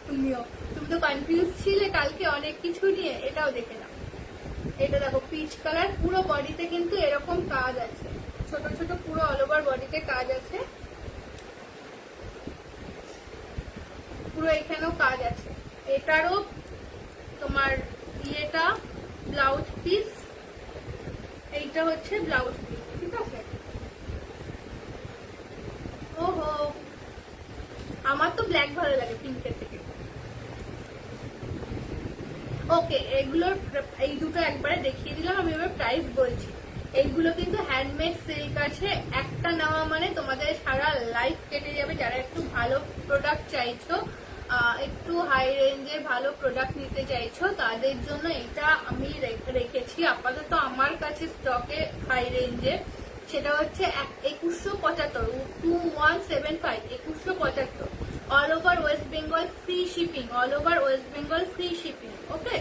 তুমিও। তুমি তো কনফিউজ ছিলে কালকে অনেক কিছু নিয়ে, এটাও দেখে নাও। এটা দেখো পিচ কালার, পুরো বডিতে কিন্তু এরকম কাজ আছে। ছোট ছোট পুরো অল ওভার বডিতে কাজ আছে, পুরো এখানেও কাজ আছে। এটারও তোমার ইয়েটা ব্লাউজ পিস, এইটা হচ্ছে ব্লাউজ পিস, ঠিক আছে। ওহো, আমার তো ব্ল্যাক ভালো লাগে পিঙ্কের থেকে। ওকে, এগুলোর এই দুটো একবারে দেখিয়ে দিলাম। আমি এবার প্রাইস বলছি। এইগুলো কিন্তু হ্যান্ডমেড সিল্ক আছে, একটা নেওয়া মানে তোমাদের সারা লাইফ কেটে যাবে। যারা একটু ভালো প্রোডাক্ট চাইছো, একটু হাই রেঞ্জের ভালো প্রোডাক্ট নিতে চাইছো, তাদের জন্য এটা আমি রেখেছি আপাতত আমার কাছে স্টকে হাই রেঞ্জে। সেটা হচ্ছে 2175, 2175, 2175, all over West Bengal free shipping, all over West Bengal free shipping. Okay,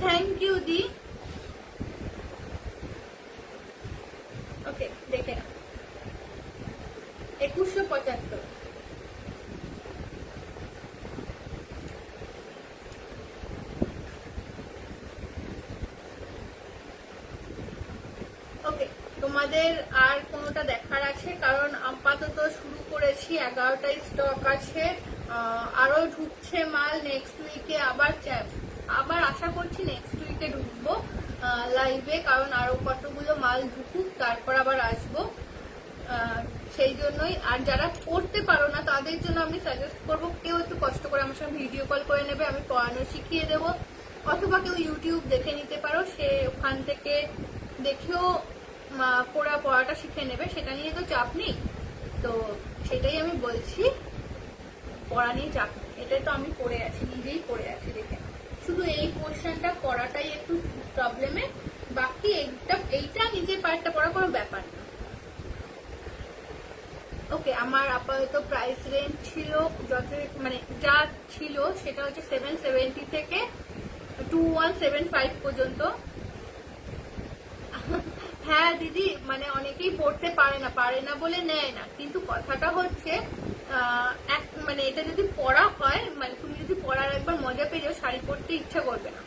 thank you দি। ওকে, দেখে না, 2175। ওকে, তোমাদের আর কোনোটা দেখার আছে? কারণ আপাতত শুরু করেছি, 11টাই স্টক আছে, আরো ঢুকছে মাল নেক্সট উইকে। আবার আশা করছি নেক্সট উইকে ঢুকবো লাইভে, কারণ আরো কতগুলো মাল ঢুকুক, তারপর আবার আসবো। সেই জন্যই। আর যারা করতে পারো না তাদের জন্য আমি সাজেস্ট করবো, কেউ একটু কষ্ট করে আমার সঙ্গে ভিডিও কল করে নেবে, আমি পড়ানো শিখিয়ে দেবো। অথবা কেউ ইউটিউব দেখে নিতে পারো, সে ওখান থেকে দেখেও পড়াটা শিখে নেবে, সেটা নিয়ে তো চাপ নেই। তো সেটাই আমি বলছি, পড়া নিয়ে চাপ নেই। এটাই তো আমি পড়ে আছি, নিজেই পড়ে আছি দেখে। শুধু এই পোর্শনটা পড়াটাই একটু প্রবলেমে, বাকি এইটা নিজের পার্টটা পড়া কোনো ব্যাপার না। ওকে, আমার আপাতত প্রাইস রেঞ্জ ছিল যত, মানে যা ছিল সেটা হচ্ছে 770 থেকে 2175 পর্যন্ত। হ্যাঁ দিদি, মানে অনেকেই পড়তে পারে না বলে নেয় না, কিন্তু কথাটা হচ্ছে মানে এটা যদি পড়া হয়, মানে তুমি যদি পড়ার একবার মজা পেয়ে যাও, শাড়ি পরতে ইচ্ছা করবে না।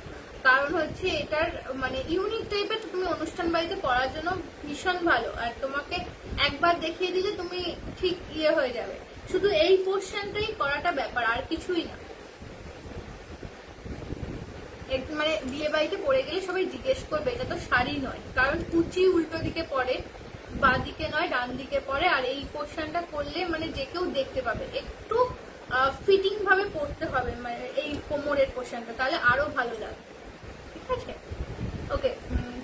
কারণ হচ্ছে এটার মানে ইউনিক টাইপের, তুমি অনুষ্ঠান বাড়িতে পরার জন্য ভীষণ ভালো। আর তোমাকে একবার দেখিয়ে দিলে তুমি ঠিক ইয়ে হয়ে যাবে। শুধু এই পোর্শনটাই করাটা ব্যাপার, আর কিছুই না। মানে বিয়ে বাড়িতে পরে গেলে সবাই জিজ্ঞেস করবে এটা তো শাড়ি নয়, কারণ কুচি উল্টো দিকে পরে, বা দিকে নয় ডান দিকে পরে। আর এই পোর্শনটা করলে মানে যে কেউ দেখতে পাবে। একটু ফিটিং ভাবে পরতে হবে, মানে এই কোমরের পোর্শনটা, তাহলে আরো ভালো লাগে, ঠিক আছে। ওকে,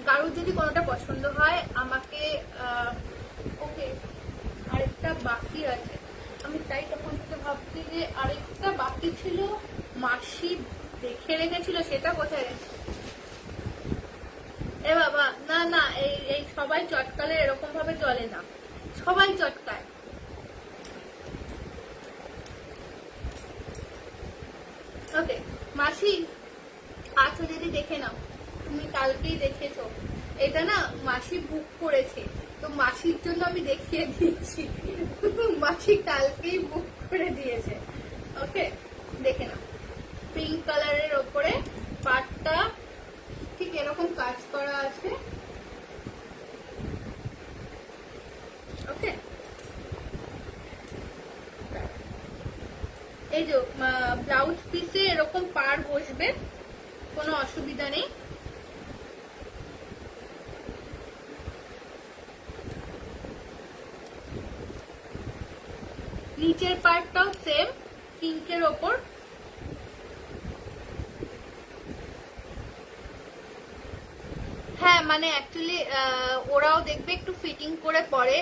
কারোর যদি কোনোটা পছন্দ হয় আমাকে ওকে, আরেকটা বাকি আছে। আমি তাই তখন থেকে ভাবছি যে আরেকটা বাকি ছিল, মাসি দেখে রেখেছিল, সেটা কোথায়? এ বাবা, না না, এই সবাই চটকালে এরকম ভাবে চলে না, সবাই চটকায়। ওকে মাসি, আচ্ছা যদি দেখে নাও, তুমি কালকেই দেখেছো। এটা না মাসি বুক করেছে, তো মাসির জন্য আমি দেখিয়ে দিচ্ছি। মাসি কালকেই বুক করে দিয়েছে। ওকে, দেখে নাও, পিঙ্ক কালারের ওপরে পাটটা ঠিক এরকম কাজ করা আছে। ওকে, এই যে ব্লাউজ পিসে এরকম পার বসবে, কোনো অসুবিধা নেই। নিচের পার্টটাও সেম পিঙ্কের ওপর। হ্যাঁ, মানে অ্যাকচুয়ালি ওরাও দেখবে একটু ফিটিং করে পরে,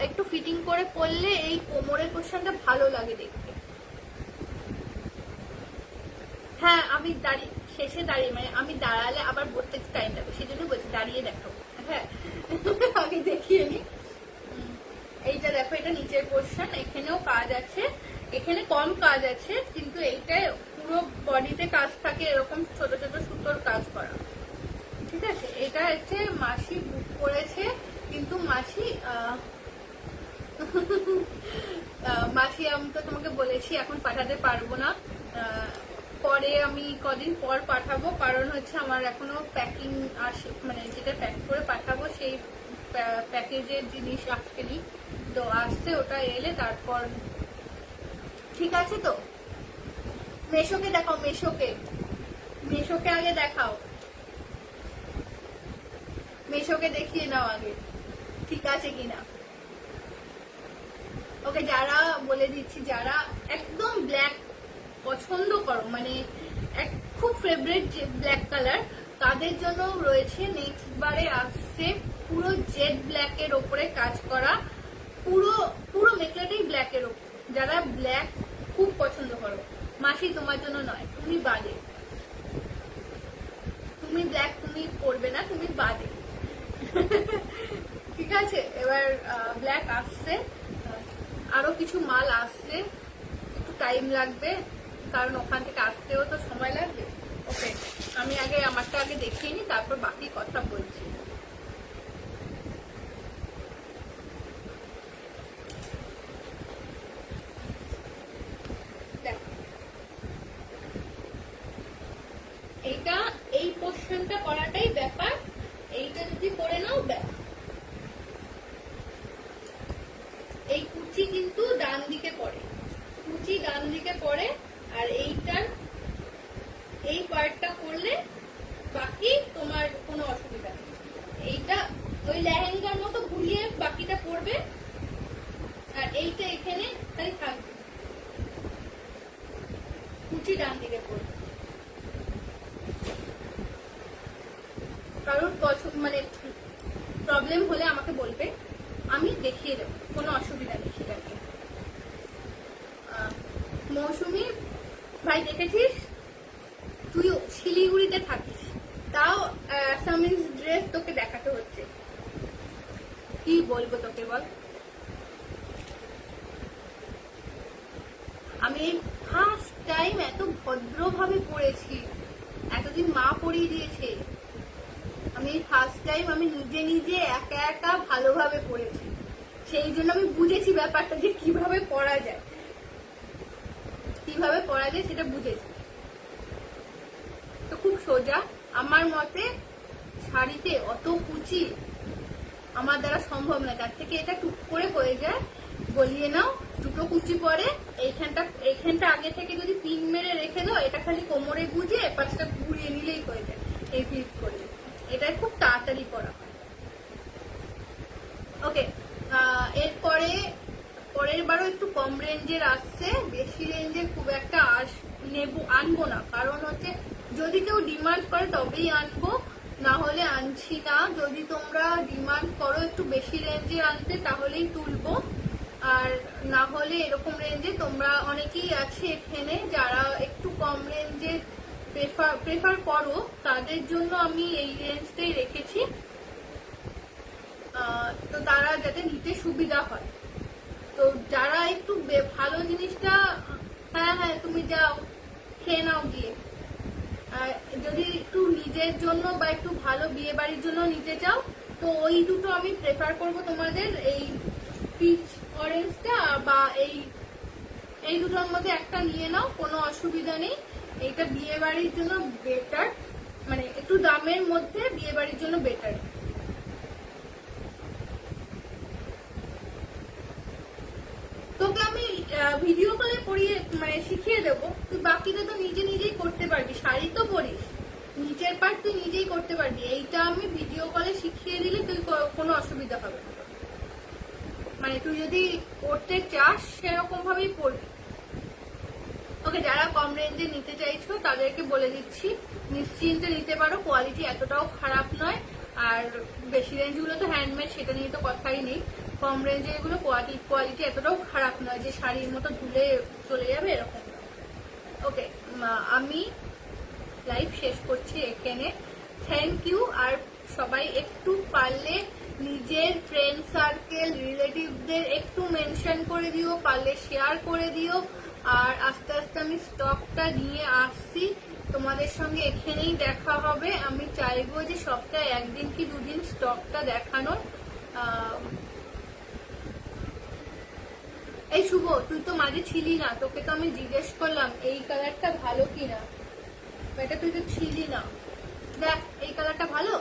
একটু ফিটিং করে পরলে এই কোমরের পোর্শনটা ভালো লাগে দেখতে। হ্যাঁ, আমি শেষে দাঁড়িয়ে, মানে আমি দাঁড়ালে আবার বসতে একটু টাইম লাগবে, সেই জন্য বলছি দাঁড়িয়ে দেখাবো। হ্যাঁ, আমি দেখিয়ে নি। এইটা দেখো, এটা নিচের পোর্শন, এখানেও কাজ আছে, এখানে কম কাজ আছে, কিন্তু এইটা পুরো বডিতে কাজ থাকে, এরকম ছোট ছোট সুতোর কাজ করা, ঠিক আছে। এটা হচ্ছে মাসি বুক করেছে, কিন্তু মাসি মাসি আমি তো তোমাকে বলেছি এখন পাঠাতে পারবো না, পরে আমি কদিন পর পাঠাবো। কারণ হচ্ছে আমার এখনো প্যাকিং আসে, মানে যেটা প্যাক করে পাঠাবো সেই প্যাকেজের জিনিস আসেনি, তো আসছে, ওটা এলে তারপর। ঠিক আছে, তো মেশোকে দেখাও, মেশোকে আগে দেখাও, মেশোকে দেখিয়ে নাও আগে ঠিক আছে কিনা। ওকে, যারা বলে দিচ্ছি, যারা একদম ব্ল্যাক পছন্দ করো, মানে খুব ফেভারিট যে ব্ল্যাক কালার, তাদের জন্য রয়েছে নেক্সট বারে আসছে পুরো জেড ব্ল্যাকের ওপরে কাজ করা, পুরো পুরো মেকলাটাই ব্ল্যাকের ওপর। যারা ব্ল্যাক খুব পছন্দ করো, মাসি তোমার জন্য নয়, তুমি বাদে, তুমি ব্ল্যাক তুমি পরবে না, তুমি বাদে। ঠিক আছে, এবার ব্ল্যাক আসছে, আরো কিছু মাল আসছে, একটু টাইম লাগবে কারণ ওখান থেকে আসতেও তো সময় লাগবে। ওকে, আমি আগে আমারটা আগে দেখিয়ে নিই, তারপর বাকি কথা বলছি। এইটা, এই পোর্শনটা করাটাই ব্যাপার, এইটা যদি করে নাও ব্যাস। এই কুচি কিন্তু ডান দিকে পড়ে, কুচি ডান দিকে পড়ে, আর এইটার এই পার্টটা করলে বাকি তোমার কোনো অসুবিধা নেই। এইটা ওই লেহেঙ্গার মতো ঘুরিয়ে বাকিটা পড়বে, আর এইটা এখানে খালি থাকবে, কুচি ডান দিকে পড়বে। কারোর পছন্দ মানে প্রবলেম হলে আমাকে বলবে, আমি দেখিয়ে দেবো, কোনো অসুবিধা নেই সেটাকে। মৌসুমি ভাই, দেখেছিস তুই শিলিগুড়িতে থাকিস, তাও অ্যাসামিজ ড্রেস তোকে দেখাতে হচ্ছে, কি বলবো তোকে বল। আমি এই ফার্স্ট টাইম এত ভদ্রভাবে পড়েছি, এতদিন মা পড়িয়ে দিয়েছে, আমি ফার্স্ট টাইম আমি নিজে নিজে একা একা ভালোভাবে পড়েছি, সেই জন্য আমি বুঝেছি ব্যাপারটা যে কিভাবে পড়া যায়, কিভাবে পড়া যায় সেটা বুঝেছি। তো খুব সোজা, আমার মতে শাড়িতে অত কুচি আমার দ্বারা সম্ভব না, তার থেকে এটা টুক করে হয়ে যায়, গলিয়ে নাও, দুটো কুচি পরে এইখানটা আগে থেকে যদি পিন মেরে রেখে দাও, এটা খালি কোমরে গুজে পাঁচটা ঘুরিয়ে নিলেই হয়ে যায়, এই ফিট করে, এটা খুব তাড়াতাড়ি করা হয়। ওকে, এরপরে পরের বারও একটু কম রেঞ্জের আসছে, বেশি রেঞ্জের খুব একটা আনবো না, কারণ হচ্ছে যদি কেউ ডিমান্ড করে তবেই আনবো, না হলে আনছি না। যদি তোমরা ডিমান্ড করো একটু বেশি রেঞ্জের আনতে, তাহলেই তুলবো, আর না হলে এরকম রেঞ্জে তোমরা অনেকেই আছে এখানে যারা একটু কম রেঞ্জে প্রেফার করো, তাদের জন্য আমি এই রেঞ্জটাই রেখেছি, তো তারা যাতে নিতে সুবিধা হয়। তো যারা একটু ভালো জিনিসটা, হ্যাঁ হ্যাঁ তুমি যাও খেয়ে নাও গিয়ে, যদি একটু নিজের জন্য বা একটু ভালো বিয়ে বাড়ির জন্য নিতে চাও, তো ওই দুটো আমি প্রেফার করবো তোমাদের, এই পিচ অরেঞ্জটা বা এই দুটোর মধ্যে একটা নিয়ে নাও, কোনো অসুবিধা নেই। এইটা বিয়ে বাড়ির জন্য বেটার, মানে একটু দামের মধ্যে বিয়ে বাড়ির জন্য বেটার। তোকে আমি ভিডিও কলে পড়িয়ে মানে শিখিয়ে দেবো, তুই বাকিটা তো নিজে নিজেই করতে পারবি, শাড়ি তো পরিস, নিচের পার্ট তুই নিজেই করতে পারবি, এইটা আমি ভিডিও কলে শিখিয়ে দিলে তুই কোনো অসুবিধা হবে না, মানে তুই যদি করতে চাস সেরকম ভাবেই পড়বি। ওকে, যারা কম রেঞ্জে নিতে চাইছো তাদেরকে বলে দিচ্ছি, নিশ্চিন্তে নিতে পারো, কোয়ালিটি এতটাও খারাপ নয়, আর বেশি রেঞ্জগুলো তো হ্যান্ডমেড, সেটা নিয়ে তো কথাই নেই। কম রেঞ্জে এগুলো কোয়ালিটি এতটাও খারাপ নয় যে শাড়ির মতো ধুলে চলে যাবে, এরকম। ওকে, আমি লাইভ শেষ করছি এখানে, থ্যাংক ইউ। আর সবাই একটু পারলে নিজের ফ্রেন্ড সার্কেল রিলেটিভদের একটু মেনশন করে দিও, পারলে শেয়ার করে দিও, আর আস্তে আস্তে আমি স্টকটা নিয়ে আসছি, তোমাদের সঙ্গে এখানেই দেখা হবে। আমি চাইবো যে সপ্তাহে একদিন কি দুদিন স্টকটা দেখানোর। এই শুভ, তুই তো মাঝে ছিলি না, তোকে তো আমি জিজ্ঞেস করলাম এই কালারটা ভালো কিনা, এটা তুই তো ছিলি না, দেখ এই কালারটা ভালো,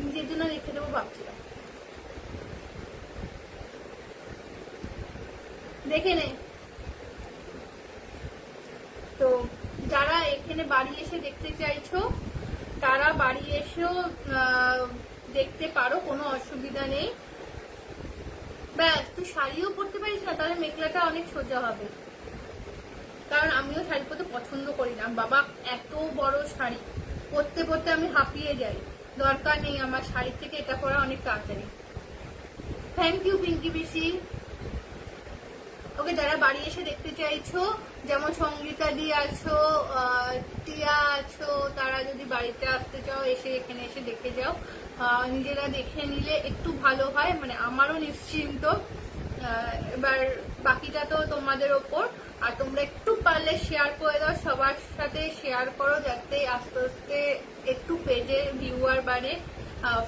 নিজের জন্য রেখে দেবো ভাবছিলাম। দেখে নে। তো যারা এখানে বাড়ি এসে দেখতে চাইছো তারা বাড়ি এসেও দেখতে পারো, কোনো অসুবিধা নেই। ব্যাস, তুই শাড়িও পরতে পারিস না, তাহলে মেখলাটা অনেক সোজা হবে। কারণ আমিও শাড়ি পরতে পছন্দ করি না বাবা, এত বড় শাড়ি পরতে পরতে আমি হাঁপিয়ে যাই। দরকার নেই আমার, শাড়ির থেকে এটা পরা অনেক তাড়াতাড়ি। থ্যাংক ইউ পিঙ্কি পিসি। ওকে, যারা বাড়ি এসে দেখতে চাইছো, যেমন সঙ্গীতা দি আছো, টিয়া আছো, তারা যদি বাড়িতে আসতে চাও এসে এখানে এসে দেখে যাও। নিজেরা দেখে নিলে একটু ভালো হয়, মানে আমারও নিশ্চিন্ত। এবার বাকিটা তো তোমাদের ওপর। আর তোমরা একটু পারলে শেয়ার করে দাও, সবার সাথে শেয়ার করো, যাতে আস্তে আস্তে একটু পেজের ভিউয়ার বাড়ে,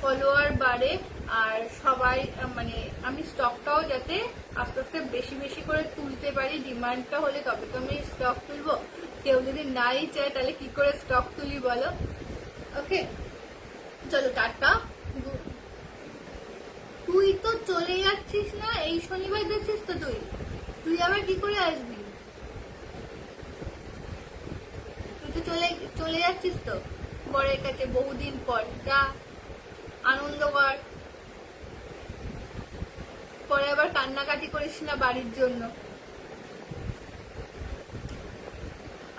ফলোয়ার বাড়ে। আর সবাই মানে আমি স্টকটাও যাতে আস্তে আস্তে বেশি বেশি করে তুলতে পারি। ডিমান্ডটা হলে তবে তো আমি স্টক তুলবো। কেউ যদি নাই চায় তাহলে কি করে স্টক তুলি বলো? ওকে, চলো টাটা। তুই তো চলে যাচ্ছিস না, এই শনিবার যাচ্ছিস তো? তুই আবার কি করে আসবি? তুই তো চলে যাচ্ছিস তো বরের কাছে বহুদিন পর। যা, আনন্দ কর। পরে আবার কান্নাকাটি করিস না বাড়ির জন্য।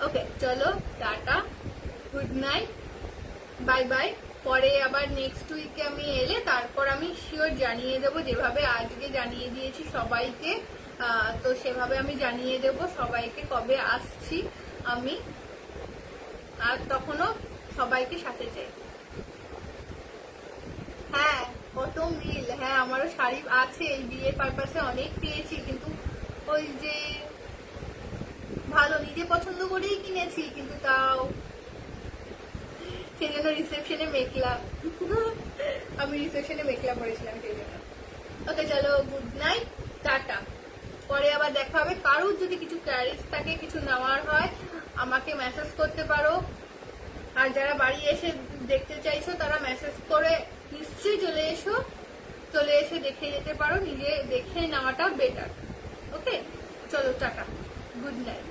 ওকে, চলো tata, good night, bye bye. পরে আবার নেক্সট উইকে আমি এলে তারপর আমি শিওর জানিয়ে দেবো, যেভাবে আজকে জানিয়ে দিয়েছি সবাইকে। তো সেভাবে আমি জানিয়ে দেব সবাইকে কবে আসছি আমি। আর তখনও সবাইকে সাথে চাই। হ্যাঁ, কত মিল। হ্যাঁ, আমারও শাড়ি আছে, এই বিয়ের পারপাসে অনেক পেয়েছি, কিন্তু ওই যে ভালো নিজে পছন্দ করেই কিনেছি, কিন্তু তাও সেই জন্য রিসেপশনে মেখলা। আমি রিসেপশনে মেখলা পরেছিলাম সেই জন্য। ওকে, চলো গুড নাইট, টাটা। পরে আবার দেখা হবে। কারোর যদি কিছু ক্যারিজ থাকে, কিছু নেওয়ার হয়, আমাকে মেসেজ করতে পারো। আর যারা বাড়ি এসে দেখতে চাইছো তারা মেসেজ করে নিশ্চয়ই চলে এসে দেখে যেতে পারো। নিজে দেখে নেওয়াটা বেটার। ওকে, চলো টাটা, গুড নাইট।